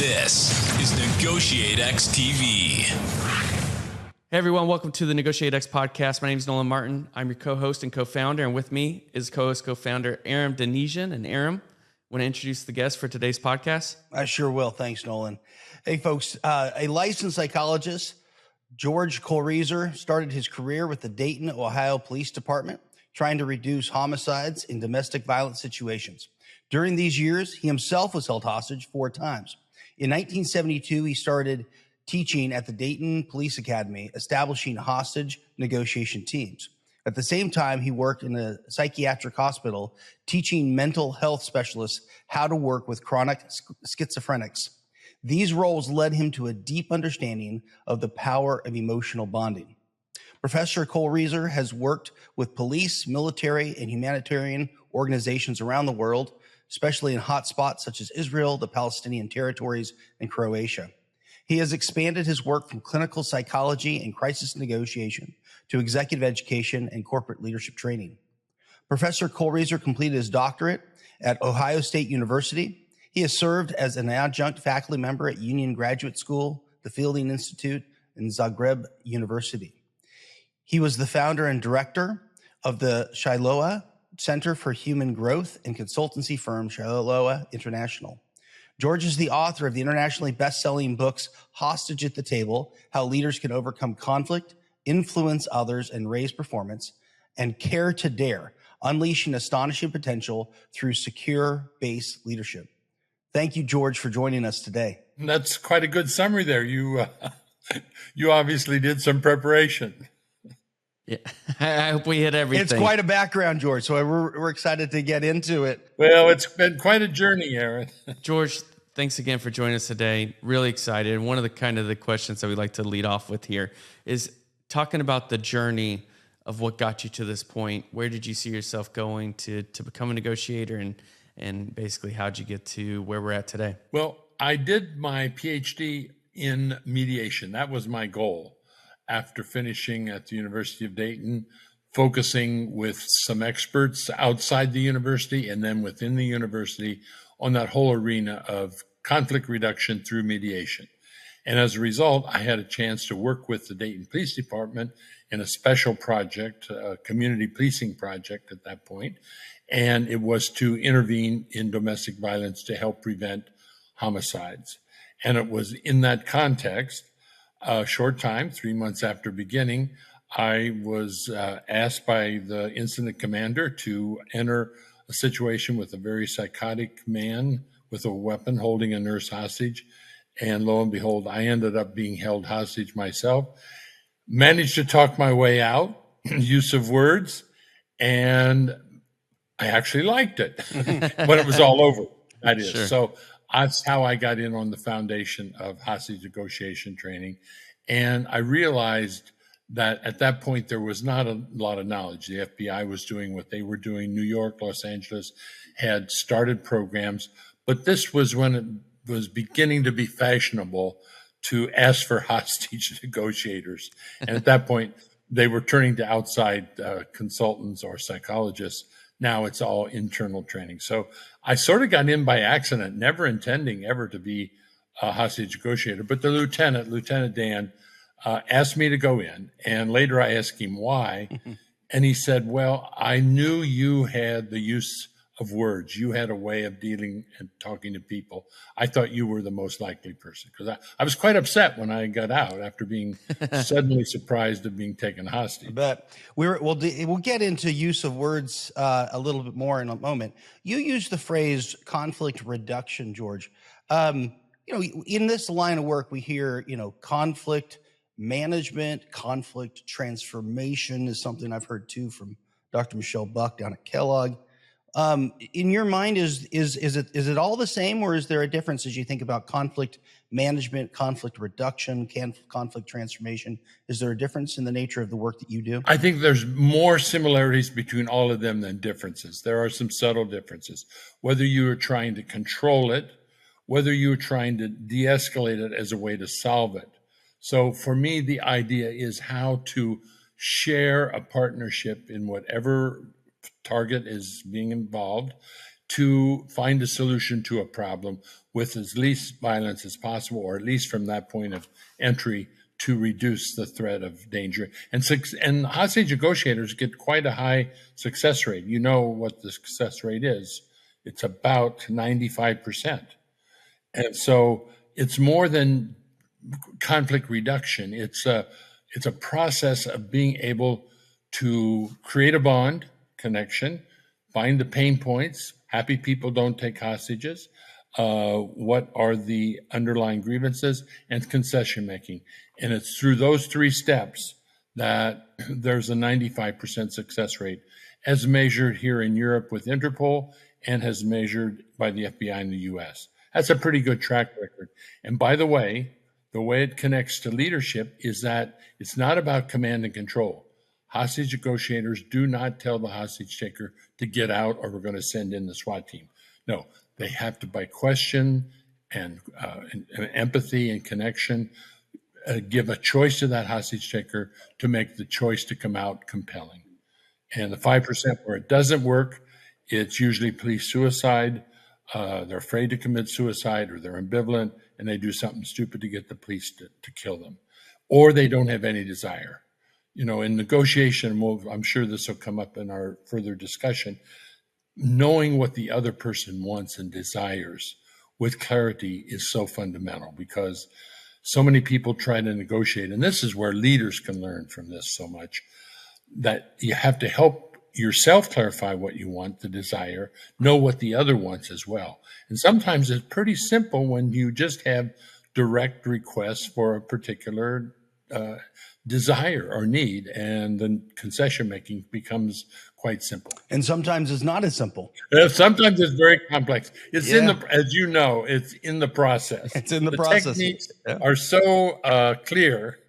This is NEGOTIATEx TV. Hey everyone, welcome to the NEGOTIATEx podcast. My name is Nolan Martin. I'm your co-host and co-founder, and with me is co-host, co-founder Aram Denesian. And Aram, want to introduce the guest for today's podcast? I sure will. Thanks, Nolan. Hey folks, a licensed psychologist, George Kohlrieser, started his career with the Dayton, Ohio Police Department, trying to reduce homicides in domestic violence situations. During these years, he himself was held hostage 4 times. In 1972, he started teaching at the Dayton Police Academy, establishing hostage negotiation teams. At the same time, he worked in a psychiatric hospital, teaching mental health specialists how to work with chronic schizophrenics. These roles led him to a deep understanding of the power of emotional bonding. Professor Kohlreiser has worked with police, military, and humanitarian organizations around the world, especially in hotspots such as Israel, the Palestinian Territories, and Croatia. He has expanded his work from clinical psychology and crisis negotiation to executive education and corporate leadership training. Professor Kohlreiser completed his doctorate at Ohio State University. He has served as an adjunct faculty member at Union Graduate School, the Fielding Institute, and Zagreb University. He was the founder and director of the Shiloh Center for Human Growth and consultancy firm Shiloh International. George is the author of the internationally best-selling books Hostage at the Table, How Leaders Can Overcome Conflict, Influence Others, and Raise Performance, and Care to Dare, Unleashing Astonishing Potential Through Secure-Based Leadership. Thank you, George, for joining us today. That's quite a good summary there. You obviously did some preparation. Yeah, I hope we hit everything. It's quite a background, George, so we're excited to get into it. Well, it's been quite a journey, Aaron. George, thanks again for joining us today. Really excited. One of the questions that we like to lead off with here is talking about the journey of what got you to this point. Where did you see yourself going to become a negotiator, and basically how'd you get to where we're at today? Well, I did my PhD in mediation. That was my goal after finishing at the University of Dayton, focusing with some experts outside the university and then within the university on that whole arena of conflict reduction through mediation. And as a result, I had a chance to work with the Dayton Police Department in a special project, a community policing project at that point. And it was to intervene in domestic violence to help prevent homicides. And it was in that context, a short time, 3 months after beginning, I was asked by the incident commander to enter a situation with a very psychotic man with a weapon holding a nurse hostage. And lo and behold, I ended up being held hostage myself. Managed to talk my way out, use of words, and I actually liked it when it was all over. That is. Sure. So that's how I got in on the foundation of hostage negotiation training. And I realized that at that point, there was not a lot of knowledge. The FBI was doing what they were doing. New York, Los Angeles had started programs, but this was when it was beginning to be fashionable to ask for hostage negotiators. And at that point, they were turning to outside consultants or psychologists. Now it's all internal training. So I sort of got in by accident, never intending ever to be a hostage negotiator. But the Lieutenant Dan, asked me to go in. And later I asked him why. And he said, well, I knew you had the use of words. You had a way of dealing and talking to people. I thought you were the most likely person. Because I was quite upset when I got out after being suddenly surprised of being taken hostage. But we'll get into use of words a little bit more in a moment. You used the phrase conflict reduction, George. In this line of work, we hear, conflict management, conflict transformation is something I've heard too from Dr. Michelle Buck down at Kellogg. In your mind, is it all the same, or is there a difference as you think about conflict management, conflict reduction, conflict transformation? Is there a difference in the nature of the work that you do? I think there's more similarities between all of them than differences. There are some subtle differences. Whether you are trying to control it, whether you're trying to de-escalate it as a way to solve it. So for me, the idea is how to share a partnership in whatever target is being involved to find a solution to a problem with as least violence as possible, or at least from that point of entry to reduce the threat of danger. And hostage negotiators get quite a high success rate. You know what the success rate is. It's about 95%. And so it's more than conflict reduction. It's a process of being able to create a bond connection, find the pain points. Happy people don't take hostages. What are the underlying grievances, and concession making. And it's through those three steps that there's a 95% success rate, as measured here in Europe with Interpol and as measured by the FBI in the US. That's a pretty good track record. And by the way it connects to leadership is that it's not about command and control. Hostage negotiators do not tell the hostage taker to get out or we're going to send in the SWAT team. No, they have to, by question and empathy and connection, give a choice to that hostage taker to make the choice to come out compelling. And the 5% where it doesn't work, it's usually police suicide. They're afraid to commit suicide, or they're ambivalent and they do something stupid to get the police to kill them, or they don't have any desire. You know, in negotiation, I'm sure this will come up in our further discussion, knowing what the other person wants and desires with clarity is so fundamental, because so many people try to negotiate. And this is where leaders can learn from this so much, that you have to help yourself clarify what you want, the desire, know what the other wants as well. And sometimes it's pretty simple when you just have direct requests for a particular desire or need, and then concession making becomes quite simple. And sometimes it's not as simple. Sometimes it's very complex. It's in the, as you know, it's in the process. It's in the process. Techniques are so clear,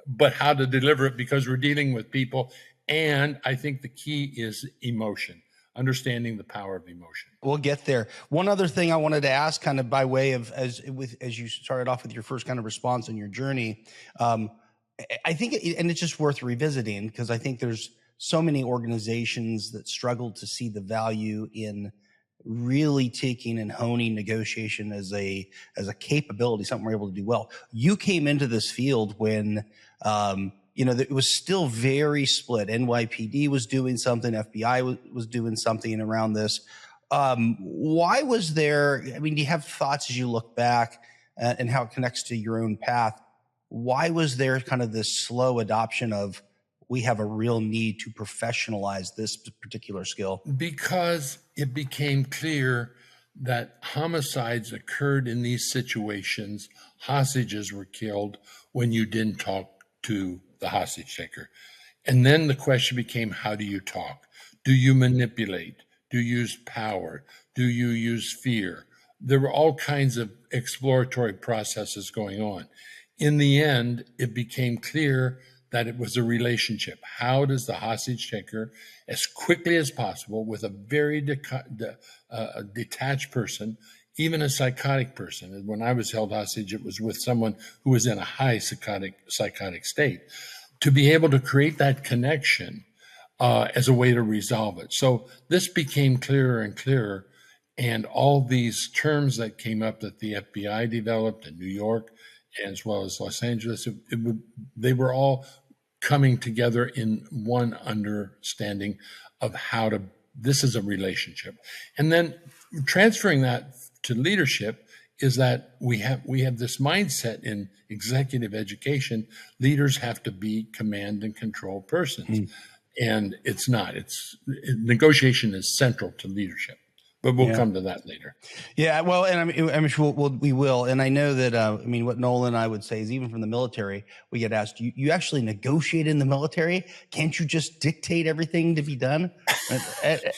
but how to deliver it, because we're dealing with people. And I think the key is emotion, understanding the power of emotion. We'll get there. One other thing I wanted to ask, kind of by way of, as you started off with your first kind of response on your journey, I think, and it's just worth revisiting, because I think there's so many organizations that struggle to see the value in really taking and honing negotiation as a capability, something we're able to do well. You came into this field when, it was still very split. NYPD was doing something, FBI was doing something around this. Why was there, do you have thoughts as you look back and how it connects to your own path? Why was there kind of this slow adoption of, we have a real need to professionalize this particular skill? Because it became clear that homicides occurred in these situations. Hostages were killed when you didn't talk to the hostage taker. And then the question became, how do you talk? Do you manipulate? Do you use power? Do you use fear? There were all kinds of exploratory processes going on. In the end, it became clear that it was a relationship. How does the hostage taker, as quickly as possible, with a very detached person, even a psychotic person, and when I was held hostage, it was with someone who was in a high psychotic state, to be able to create that connection as a way to resolve it. So this became clearer and clearer, and all these terms that came up that the FBI developed in New York, as well as Los Angeles, they were all coming together in one understanding of how to, this is a relationship. And then transferring that to leadership is that we have this mindset in executive education. Leaders have to be command and control persons. And it's not. Negotiation is central to leadership. But we'll come to that later. Yeah, well, and I'm sure we will. And I know that, what Nolan and I would say is, even from the military, we get asked, you actually negotiate in the military? Can't you just dictate everything to be done? The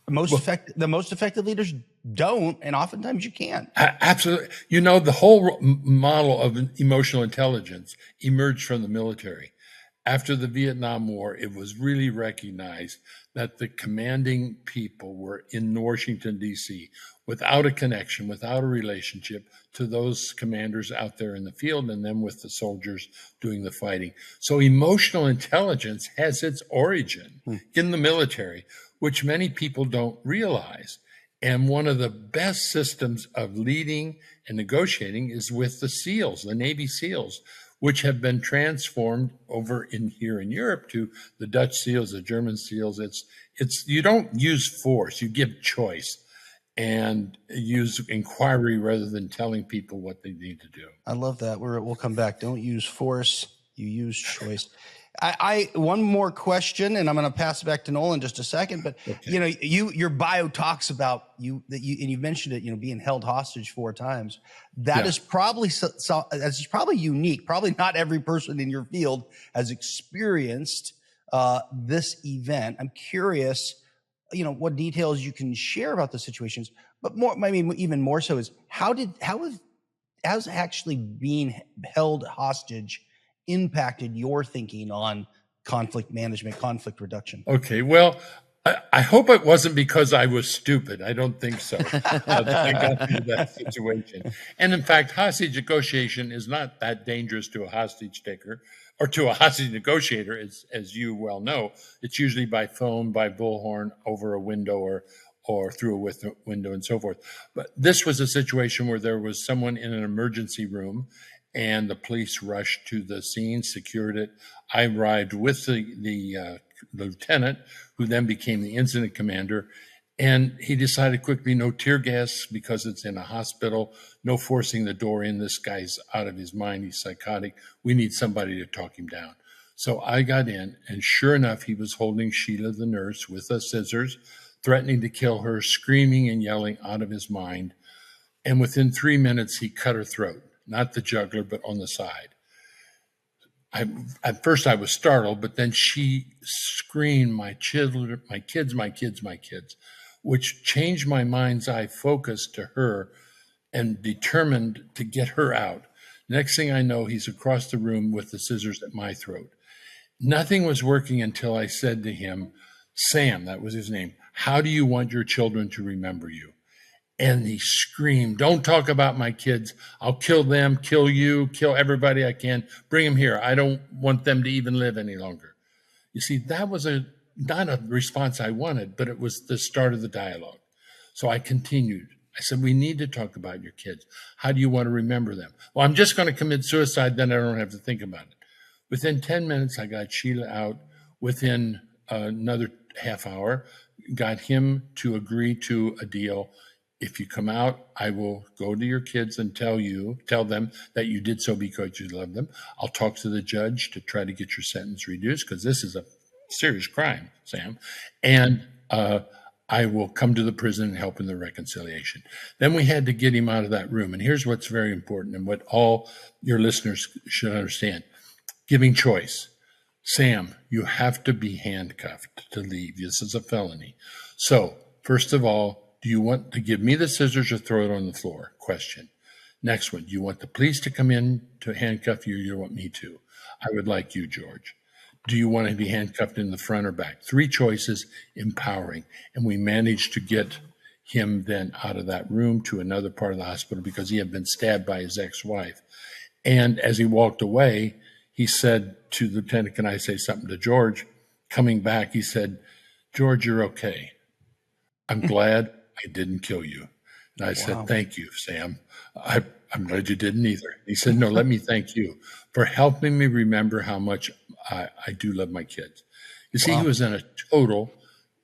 most effective leaders don't, and oftentimes you can't. Absolutely. The whole model of emotional intelligence emerged from the military. After the Vietnam War, it was really recognized that the commanding people were in Washington, D.C., without a connection, without a relationship to those commanders out there in the field, and then with the soldiers doing the fighting. So emotional intelligence has its origin in the military, which many people don't realize. And one of the best systems of leading and negotiating is with the SEALs, the Navy SEALs, which have been transformed over here in Europe to the Dutch SEALs, the German SEALs. It's you don't use force, you give choice and use inquiry rather than telling people what they need to do. I love that. We'll come back. Don't use force, you use choice. I one more question, and I'm going to pass it back to Nolan in just a second. But Okay. your bio talks about and you mentioned it. Being held hostage 4 times. That is probably that's probably unique. Probably not every person in your field has experienced this event. I'm curious, what details you can share about the situations. But even more so is how's actually being held hostage impacted your thinking on conflict management, conflict reduction? Okay, well, I hope it wasn't because I was stupid. I don't think so. That I got into that situation. And in fact, hostage negotiation is not that dangerous to a hostage taker or to a hostage negotiator, as you well know. It's usually by phone, by bullhorn, over a window or through a window and so forth. But this was a situation where there was someone in an emergency room and the police rushed to the scene, secured it. I arrived with the lieutenant, who then became the incident commander, and he decided quickly, no tear gas because it's in a hospital, no forcing the door in. This guy's out of his mind. He's psychotic. We need somebody to talk him down. So I got in, and sure enough, he was holding Sheila, the nurse, with the scissors, threatening to kill her, screaming and yelling out of his mind. And within 3 minutes, he cut her throat. Not the jugular, but on the side. At first I was startled, but then she screamed, my children, my kids, my kids, my kids, which changed my mind's eye focus to her and determined to get her out. Next thing I know, he's across the room with the scissors at my throat. Nothing was working until I said to him, Sam, that was his name, how do you want your children to remember you? And he screamed, don't talk about my kids. I'll kill them, kill you, kill everybody I can. Bring them here. I don't want them to even live any longer. You see, that was not a response I wanted, but it was the start of the dialogue. So I continued. I said, we need to talk about your kids. How do you want to remember them? Well, I'm just going to commit suicide, then I don't have to think about it. Within 10 minutes, I got Sheila out. Within another half hour, got him to agree to a deal. If you come out, I will go to your kids and tell them that you did so because you love them. I'll talk to the judge to try to get your sentence reduced because this is a serious crime, Sam. And I will come to the prison and help in the reconciliation. Then we had to get him out of that room. And here's what's very important and what all your listeners should understand. Giving choice. Sam, you have to be handcuffed to leave. This is a felony. So, first of all, do you want to give me the scissors or throw it on the floor? Question. Next one. Do you want the police to come in to handcuff you or you want me to? I would like you, George. Do you want to be handcuffed in the front or back? 3 choices, empowering. And we managed to get him then out of that room to another part of the hospital because he had been stabbed by his ex-wife. And as he walked away, he said to the lieutenant, can I say something to George? Coming back, he said, George, you're okay. I'm glad I didn't kill you. And I said, thank you, Sam. I'm glad you didn't either. He said, no, let me thank you for helping me remember how much I do love my kids. You see, he was in a total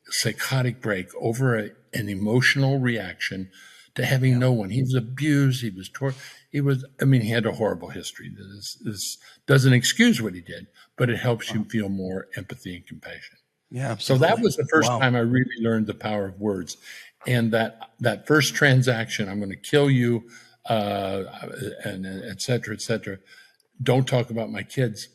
psychotic break over an emotional reaction to having no one. He was abused. He was tortured. He had a horrible history. This doesn't excuse what he did, but it helps you feel more empathy and compassion. Yeah, absolutely. So that was the first time I really learned the power of words. And that first transaction, I'm going to kill you, and et cetera, don't talk about my kids.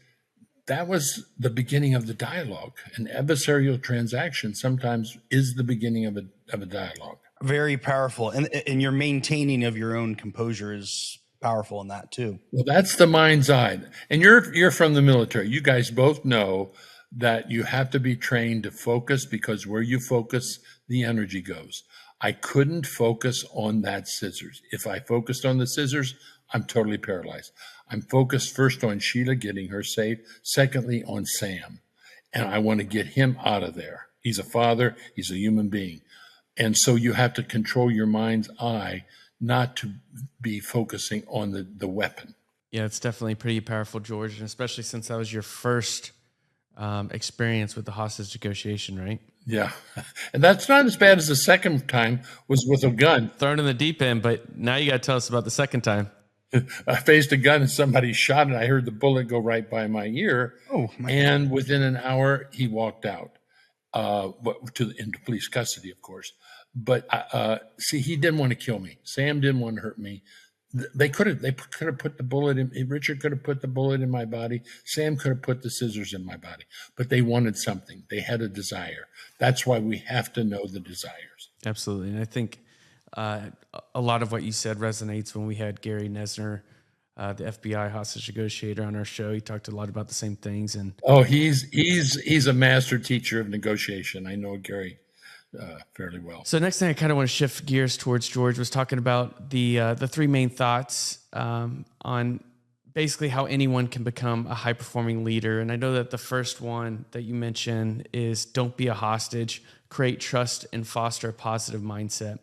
That was the beginning of the dialogue. An adversarial transaction sometimes is the beginning of a dialogue. Very powerful. And your maintaining of your own composure is powerful in that too. Well, that's the mind's eye. And you're from the military. You guys both know that you have to be trained to focus because where you focus, the energy goes. I couldn't focus on that scissors. If I focused on the scissors, I'm totally paralyzed. I'm focused first on Sheila, getting her safe. Secondly, on Sam. And I want to get him out of there. He's a father. He's a human being. And so you have to control your mind's eye not to be focusing on the weapon. Yeah, it's definitely pretty powerful, George, and especially since that was your first experience with the hostage negotiation, right? Yeah. And that's not as bad as the second time was with a gun. Thrown in the deep end, but now you got to tell us about the second time. I faced a gun and somebody shot it. I heard the bullet go right by my ear. Oh, my and within an hour, he walked out into police custody, of course. But see, he didn't want to kill me. Sam didn't want to hurt me. They could have put the bullet in. Richard could have put the bullet in my body. Sam could have put the scissors in my body. But they wanted something. They had a desire. That's why we have to know the desires. Absolutely, and I think a lot of what you said resonates when we had Gary Nesner, the FBI hostage negotiator, on our show. He talked a lot about the same things. And he's a master teacher of negotiation. I know Gary fairly well. So next thing I kind of want to shift gears towards, George, was talking about the three main thoughts on basically how anyone can become a high performing leader. And I know that the first one that you mentioned is don't be a hostage, create trust and foster a positive mindset.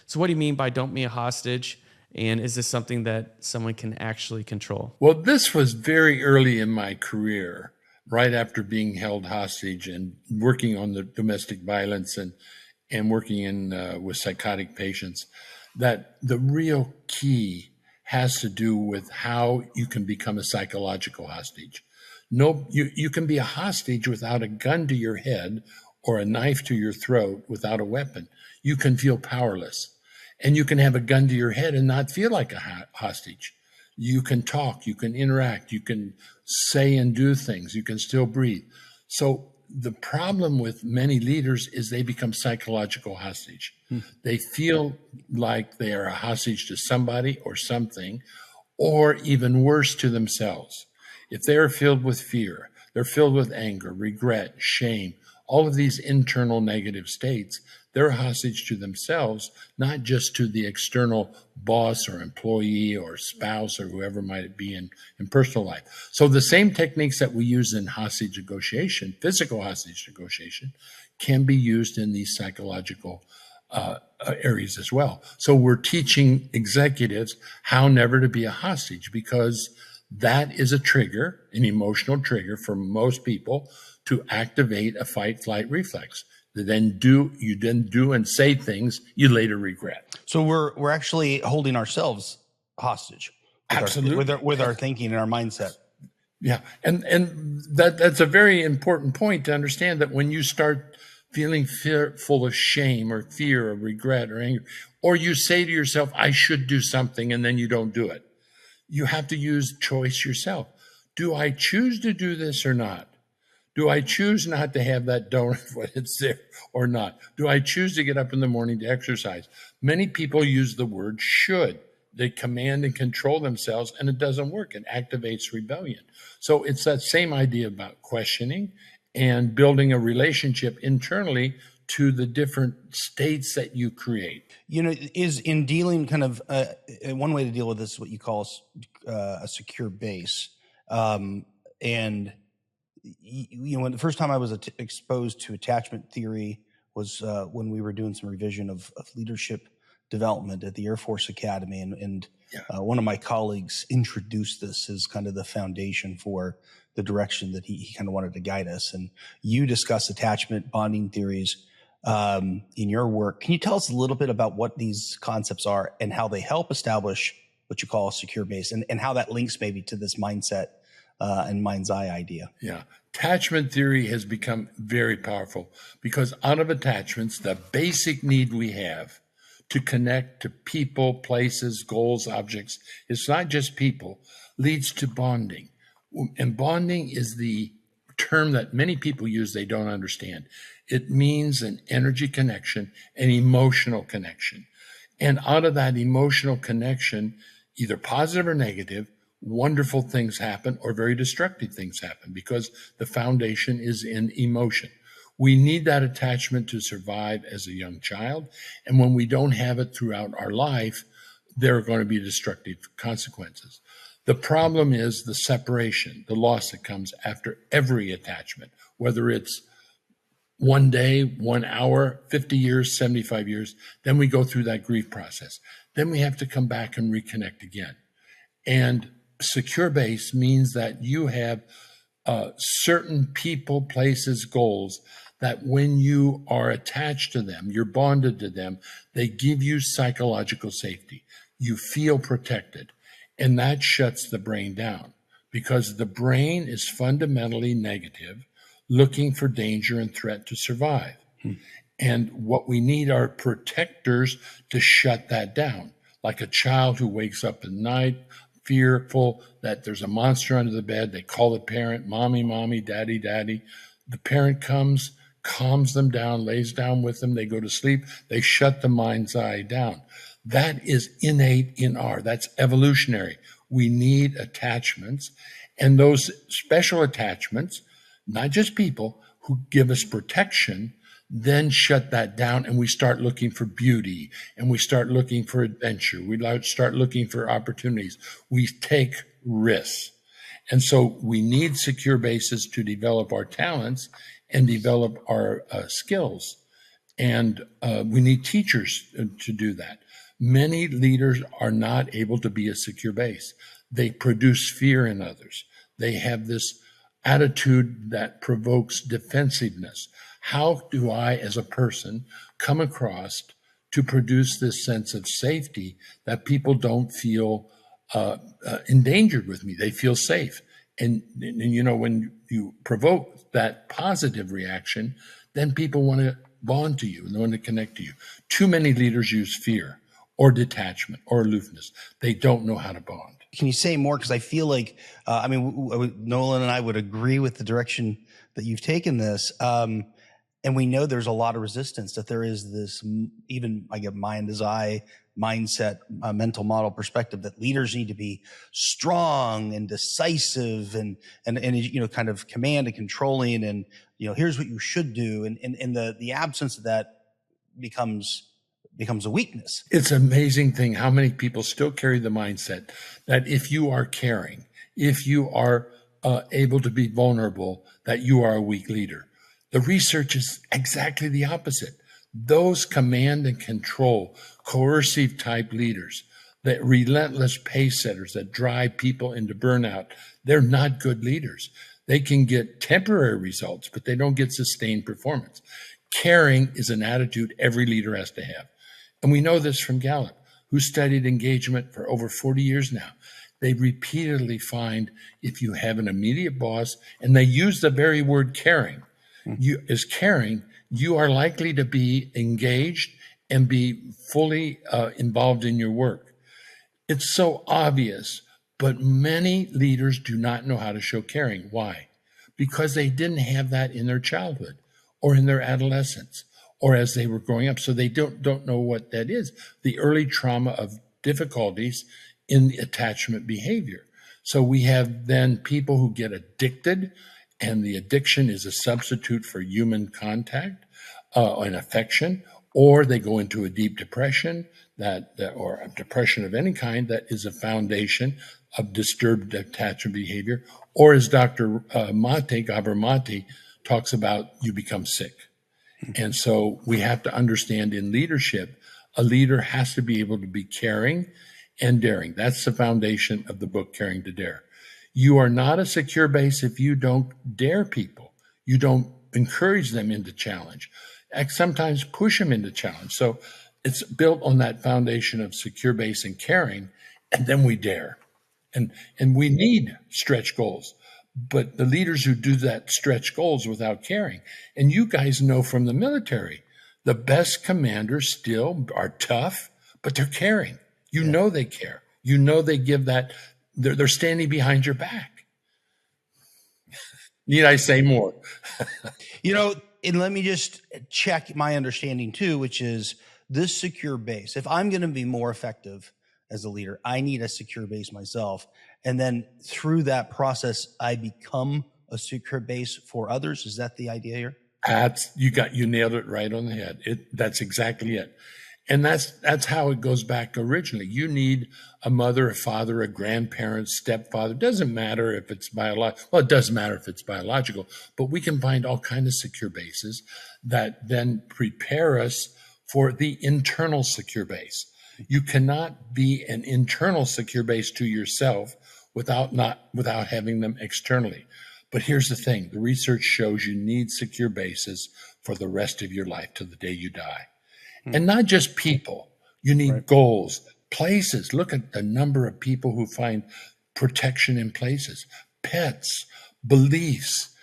So what do you mean by don't be a hostage? And is this something that someone can actually control? Well, this was very early in my career, right after being held hostage and working on the domestic violence and working in with psychotic patients, that the real key has to do with how you can become a psychological hostage. No, you can be a hostage without a gun to your head or a knife to your throat without a weapon. You can feel powerless. And you can have a gun to your head and not feel like a hostage. You can talk, you can interact, you can say and do things, you can still breathe. So the problem with many leaders is they become psychological hostage. They feel like they are a hostage to somebody or something, or even worse, to themselves. If they're filled with fear, they're filled with anger, regret, shame, all of these internal negative states, they're a hostage to themselves, not just to the external boss or employee or spouse or whoever might be in personal life. So the same techniques that we use in hostage negotiation, physical hostage negotiation, can be used in these psychological areas as well. So we're teaching executives how never to be a hostage, because that is a trigger, an emotional trigger for most people to activate a fight-flight reflex. You then do and say things you later regret. So we're actually holding ourselves hostage with Absolutely. with our thinking and our mindset. Yeah, and that's a very important point to understand, that when you start feeling full of shame or fear or regret or anger, or you say to yourself, I should do something, and then you don't do it, you have to use choice yourself. Do I choose to do this or not? Do I choose not to have that donut when it's there or not? Do I choose to get up in the morning to exercise? Many people use the word should. They command and control themselves, and it doesn't work. It activates rebellion. So it's that same idea about questioning and building a relationship internally to the different states that you create. You know, is in dealing kind of one way to deal with this is what you call a secure base. And you know, when the first time I was exposed to attachment theory was when we were doing some revision of leadership development at the Air Force Academy. And one of my colleagues introduced this as kind of the foundation for the direction that he kind of wanted to guide us. And you discuss attachment bonding theories in your work. Can you tell us a little bit about what these concepts are and how they help establish what you call a secure base, and how that links maybe to this mindset and mind's eye idea? Yeah. Attachment theory has become very powerful because out of attachments, the basic need we have to connect to people, places, goals, objects, it's not just people, leads to bonding. And bonding is the term that many people use they don't understand. It means an energy connection, an emotional connection. And out of that emotional connection, either positive or negative, wonderful things happen or very destructive things happen because the foundation is in emotion. We need that attachment to survive as a young child. And when we don't have it throughout our life, there are going to be destructive consequences. The problem is the separation, the loss that comes after every attachment, whether it's 1 day, 1 hour, 50 years, 75 years. Then we go through that grief process. Then we have to come back and reconnect again. And secure base means that you have certain people, places, goals that when you are attached to them, you're bonded to them, they give you psychological safety. You feel protected. And that shuts the brain down because the brain is fundamentally negative, looking for danger and threat to survive. And what we need are protectors to shut that down. Like a child who wakes up at night, fearful that there's a monster under the bed. They call the parent, mommy, mommy, daddy, daddy. The parent comes, calms them down, lays down with them. They go to sleep. They shut the mind's eye down. That is innate that's evolutionary. We need attachments. And those special attachments, not just people who give us protection, then shut that down and we start looking for beauty and we start looking for adventure. We start looking for opportunities. We take risks. And so we need secure bases to develop our talents and develop our skills. And we need teachers to do that. Many leaders are not able to be a secure base. They produce fear in others. They have this attitude that provokes defensiveness. How do I, as a person, come across to produce this sense of safety that people don't feel endangered with me? They feel safe. And when you provoke that positive reaction, then people want to bond to you and they want to connect to you. Too many leaders use fear or detachment or aloofness. They don't know how to bond. Can you say more? Because I feel like, Nolan and I would agree with the direction that you've taken this. And we know there's a lot of resistance, that there is this, even I get mind as eye mindset, mental model perspective, that leaders need to be strong and decisive and kind of command and controlling. And, here's what you should do. And the absence of that becomes a weakness. It's an amazing thing how many people still carry the mindset that if you are caring, if you are able to be vulnerable, that you are a weak leader. The research is exactly the opposite. Those command and control, coercive type leaders, that relentless pace setters that drive people into burnout, they're not good leaders. They can get temporary results, but they don't get sustained performance. Caring is an attitude every leader has to have. And we know this from Gallup, who studied engagement for over 40 years now. They repeatedly find if you have an immediate boss, and they use the very word caring, you are likely to be engaged and be fully involved in your work. It's so obvious, but many leaders do not know how to show caring. Why? Because they didn't have that in their childhood or in their adolescence or as they were growing up. So they don't know what that is. The early trauma of difficulties in the attachment behavior. So we have then people who get addicted, and the addiction is a substitute for human contact and affection, or they go into a deep depression or a depression of any kind that is a foundation of disturbed attachment behavior, or as Dr. Gabor Mate talks about, you become sick. And so we have to understand in leadership, a leader has to be able to be caring and daring. That's the foundation of the book, Caring to Dare. You are not a secure base if you don't dare people. You don't encourage them into challenge. Sometimes push them into challenge. So it's built on that foundation of secure base and caring, and then we dare. And we need stretch goals. But the leaders who do that stretch goals without caring, and you guys know from the military, the best commanders still are tough, but they're caring. You know they care. You know they give that, they're standing behind your back. Need I say more? And let me just check my understanding too, which is this secure base. If I'm going to be more effective as a leader, I need a secure base myself. And then through that process, I become a secure base for others. Is that the idea here? You nailed it right on the head. That's exactly it. And that's how it goes back originally. You need a mother, a father, a grandparent, stepfather. It doesn't matter if it's biological. Well, it does matter if it's biological, but we can find all kinds of secure bases that then prepare us for the internal secure base. You cannot be an internal secure base to yourself without having them externally. But here's the thing. The research shows you need secure bases for the rest of your life to the day you die. And not just people. You need goals, places. Look at the number of people who find protection in places, pets, beliefs,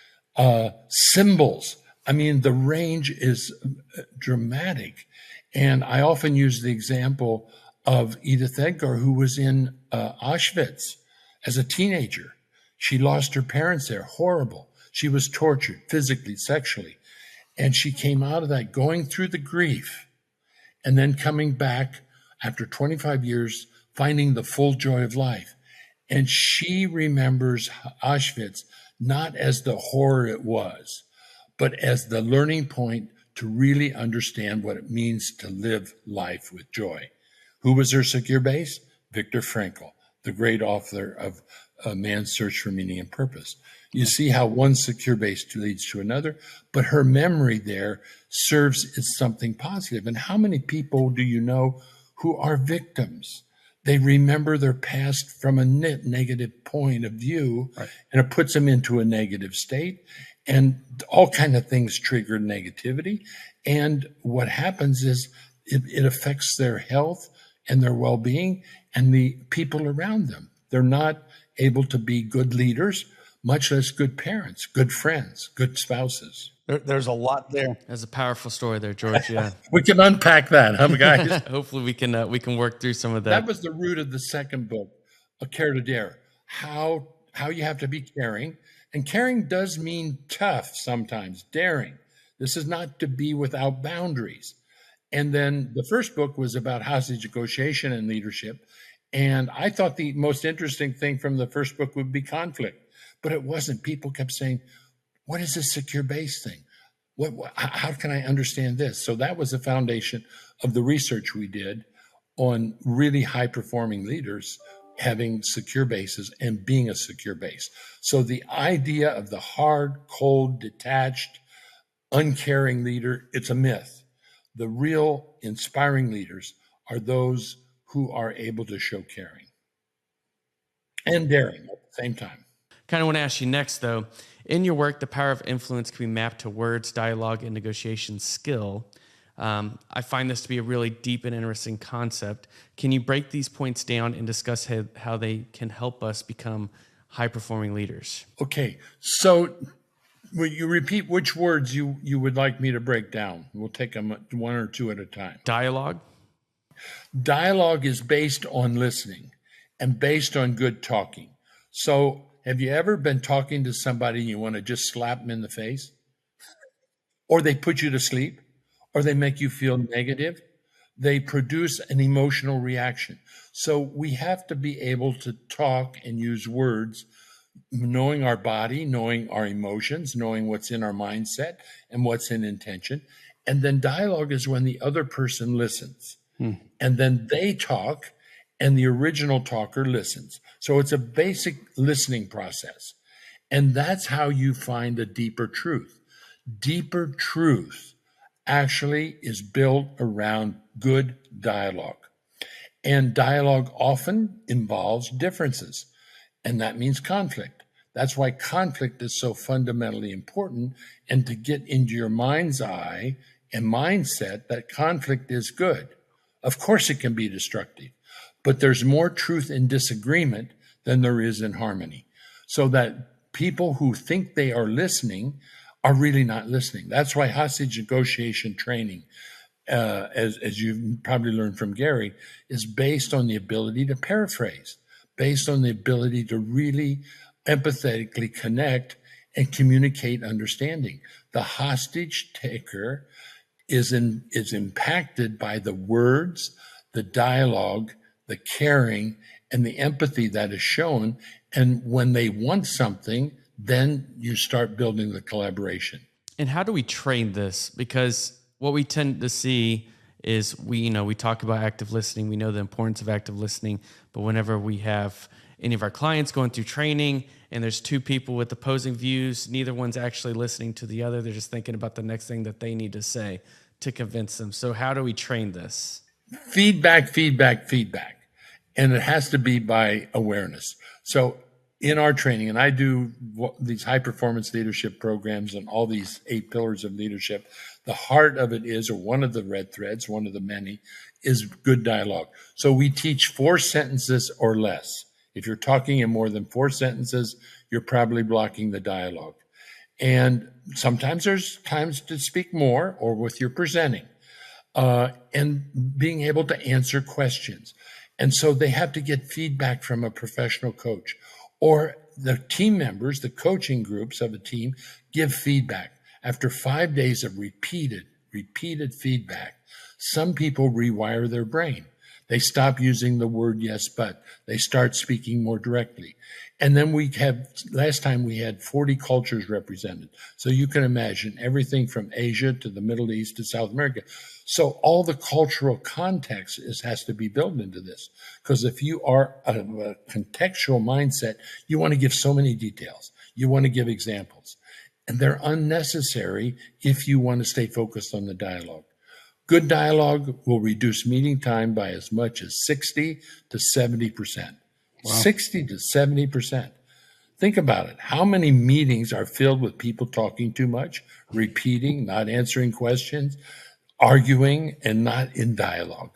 symbols. I mean, the range is dramatic. And I often use the example of Edith Edgar, who was in Auschwitz as a teenager. She lost her parents there. Horrible. She was tortured physically, sexually. And she came out of that going through the grief and then coming back after 25 years, finding the full joy of life. And she remembers Auschwitz not as the horror it was, but as the learning point to really understand what it means to live life with joy. Who was her secure base? Viktor Frankl, the great author of Man's Search for Meaning and Purpose. You see how one secure base leads to another, but her memory there serves as something positive. And how many people do you know who are victims? They remember their past from a negative point of view, and it puts them into a negative state. And all kinds of things trigger negativity. And what happens is it affects their health and their well-being and the people around them. They're not able to be good leaders, much less good parents, good friends, good spouses. There's a lot there. That's a powerful story there, George. Yeah. We can unpack that, huh, guys? Hopefully we can work through some of that. That was the root of the second book, A Care to Dare, how you have to be caring. And caring does mean tough sometimes, daring. This is not to be without boundaries. And then the first book was about hostage negotiation and leadership. And I thought the most interesting thing from the first book would be conflict. But it wasn't. People kept saying, what is this secure base thing? How can I understand this? So that was the foundation of the research we did on really high-performing leaders having secure bases and being a secure base. So the idea of the hard, cold, detached, uncaring leader, it's a myth. The real inspiring leaders are those who are able to show caring and daring at the same time. Kind of want to ask you next, though. In your work, the power of influence can be mapped to words, dialogue, and negotiation skill. I find this to be a really deep and interesting concept. Can you break these points down and discuss how they can help us become high-performing leaders? Okay, so will you repeat which words you would like me to break down? We'll take them one or two at a time. Dialogue? Dialogue is based on listening and based on good talking. So have you ever been talking to somebody and you want to just slap them in the face? Or they put you to sleep? Or they make you feel negative? They produce an emotional reaction. So we have to be able to talk and use words, knowing our body, knowing our emotions, knowing what's in our mindset and what's in intention. And then dialogue is when the other person listens. And then they talk and the original talker listens. So it's a basic listening process. And that's how you find a deeper truth. Deeper truth actually is built around good dialogue. And dialogue often involves differences, and that means conflict. That's why conflict is so fundamentally important, and to get into your mind's eye and mindset that conflict is good. Of course it can be destructive, but there's more truth in disagreement than there is in harmony. So that people who think they are listening are really not listening. That's why hostage negotiation training, as you've probably learned from Gary, is based on the ability to paraphrase, based on the ability to really empathetically connect and communicate understanding. The hostage taker is impacted by the words, the dialogue, the caring, and the empathy that is shown. And when they want something, then you start building the collaboration. And how do we train this? Because what we tend to see is we talk about active listening. We know the importance of active listening, but whenever we have any of our clients going through training and there's two people with opposing views, neither one's actually listening to the other. They're just thinking about the next thing that they need to say to convince them. So how do we train this? Feedback. And it has to be by awareness. So in our training, and I do these high performance leadership programs and all these 8 pillars of leadership, the heart of it is, or one of the red threads, one of the many, is good dialogue. So we teach 4 sentences or less. If you're talking in more than 4 sentences, you're probably blocking the dialogue. And sometimes there's times to speak more or with your presenting, and being able to answer questions. And so they have to get feedback from a professional coach, or the team members, the coaching groups of a team give feedback. After 5 days of repeated feedback, some people rewire their brain. They stop using the word yes, but they start speaking more directly. And then last time we had 40 cultures represented. So you can imagine everything from Asia to the Middle East to South America. So all the cultural context has to be built into this. Because if you are a contextual mindset, you want to give so many details. You want to give examples. And they're unnecessary if you want to stay focused on the dialogue. Good dialogue will reduce meeting time by as much as 60 to 70%. Wow. 60 to 70%. Think about it. How many meetings are filled with people talking too much, repeating, not answering questions, arguing, and not in dialogue?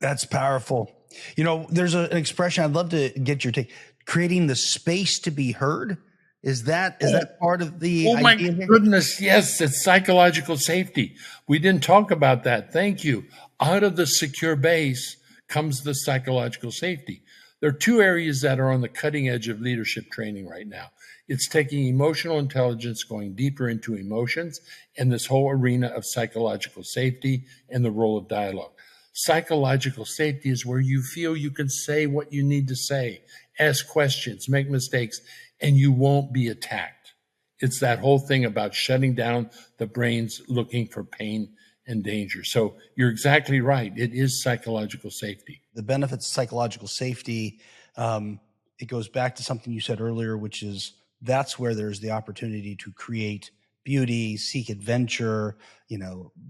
That's powerful. There's an expression I'd love to get your take. Creating the space to be heard. Is that part of the idea? Oh my goodness, yes, it's psychological safety. We didn't talk about that. Thank you. Out of the secure base comes the psychological safety. There are 2 areas that are on the cutting edge of leadership training right now. It's taking emotional intelligence, going deeper into emotions, and this whole arena of psychological safety and the role of dialogue. Psychological safety is where you feel you can say what you need to say, ask questions, make mistakes, and you won't be attacked. It's that whole thing about shutting down the brains looking for pain and danger. So you're exactly right. It is psychological safety. The benefits of psychological safety, it goes back to something you said earlier, which is that's where there's the opportunity to create beauty, seek adventure,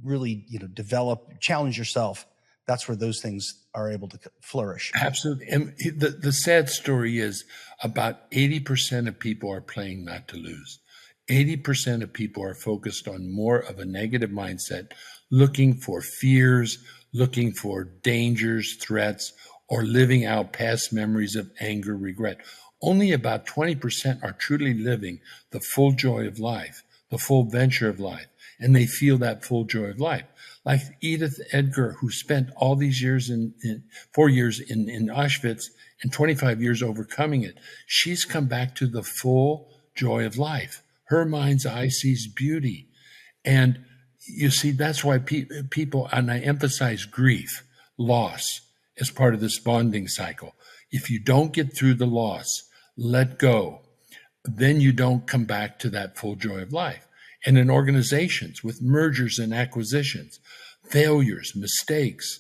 really, develop, challenge yourself. That's where those things are able to flourish. Absolutely. And the sad story is about 80% of people are playing not to lose. 80% of people are focused on more of a negative mindset, looking for fears, looking for dangers, threats, or living out past memories of anger, regret. Only about 20% are truly living the full joy of life, the full venture of life, and they feel that full joy of life. Like Edith Edgar, who spent all these years 4 years in Auschwitz and 25 years overcoming it. She's come back to the full joy of life. Her mind's eye sees beauty. And you see, that's why people, and I emphasize grief, loss, as part of this bonding cycle. If you don't get through the loss, let go, then you don't come back to that full joy of life. And in organizations with mergers and acquisitions, failures, mistakes,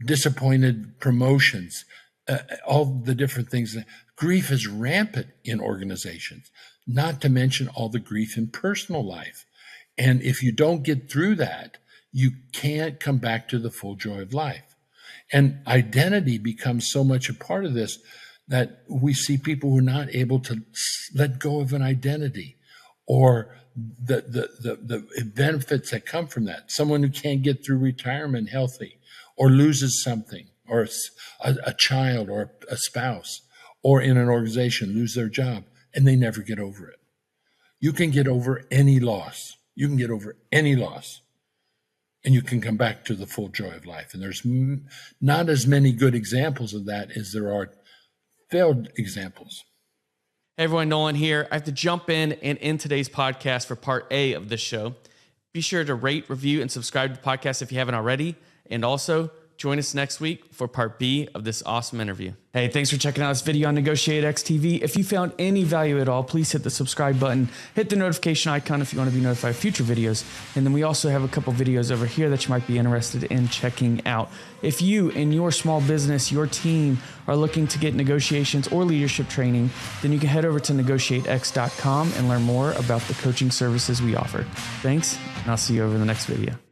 disappointed promotions, all the different things, grief is rampant in organizations, not to mention all the grief in personal life. And if you don't get through that, you can't come back to the full joy of life. And identity becomes so much a part of this that we see people who are not able to let go of an identity, or the benefits that come from that. Someone who can't get through retirement healthy, or loses something, or a child or a spouse, or in an organization lose their job, and they never get over it. You can get over any loss. You can get over any loss, and you can come back to the full joy of life. And there's not as many good examples of that as there are failed examples. Hey everyone, Nolan here. I have to jump in and end today's podcast for part A of this show. Be sure to rate, review, and subscribe to the podcast if you haven't already. And also join us next week for part B of this awesome interview. Hey, thanks for checking out this video on NEGOTIATEx TV. If you found any value at all, please hit the subscribe button, hit the notification icon if you want to be notified of future videos. And then we also have a couple videos over here that you might be interested in checking out. If you and your small business, your team are looking to get negotiations or leadership training, then you can head over to NEGOTIATEx.com and learn more about the coaching services we offer. Thanks, and I'll see you over in the next video.